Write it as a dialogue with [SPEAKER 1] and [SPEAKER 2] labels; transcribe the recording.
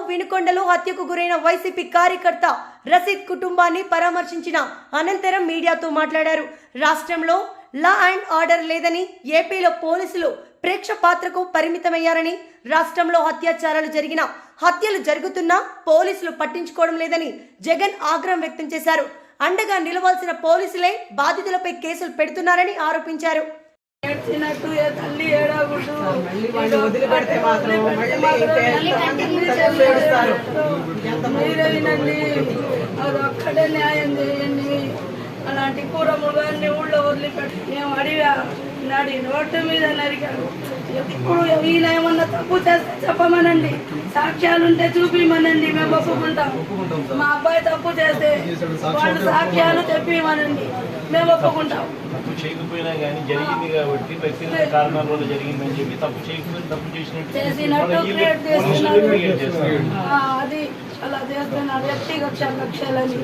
[SPEAKER 1] వినుకొండలో హత్యకు గురైన వైసీపీ కార్యకర్త రషీద్ కుటుంబాన్ని పరామర్శించిన అనంతరం మీడియాతో మాట్లాడారు. రాష్ట్రంలో లా అండ్ ఆర్డర్ లేదని, ఏపీలో పోలీసులు ప్రేక్షపాత్రకు పరిమితమయ్యారని, రాష్ట్రంలో అత్యాచారాలు జరిగినా, హత్యలు జరుగుతున్నా పోలీసులు పట్టించుకోవడం లేదని జగన్ ఆగ్రహం వ్యక్తం చేశారు. అండగా నిలవాల్సిన పోలీసులే బాధితులపై కేసులు పెడుతున్నారని ఆరోపించారు.
[SPEAKER 2] అదొక్కడే న్యాయం చేయండి. అలాంటి కూరముగాన్ని ఊళ్ళో వదిలిపెట్టి మేము అడిగా రోడ్డు మీద నరికారు. ఇప్పుడు ఈయన ఏమన్నా తప్పు చేస్తే చెప్పమనండి, సాక్ష్యాలుంటే చూపిమనండి, మేము ఒప్పుకుంటాం. మా అబ్బాయి తప్పు చేస్తే వాళ్ళు సాక్ష్యాలు చెప్పిమనండి, మేము ఒప్పుకుంటాం.
[SPEAKER 3] తప్పు చేయకపోయినా కానీ జరిగింది కాబట్టి వ్యక్తిగత కారణాల వల్ల జరిగిందని చెప్పి తప్పు చేయకపోయినా తప్పు
[SPEAKER 2] చేసినట్టు అది అలా చేస్తున్నారు వ్యక్తిగత లక్ష్యాలని.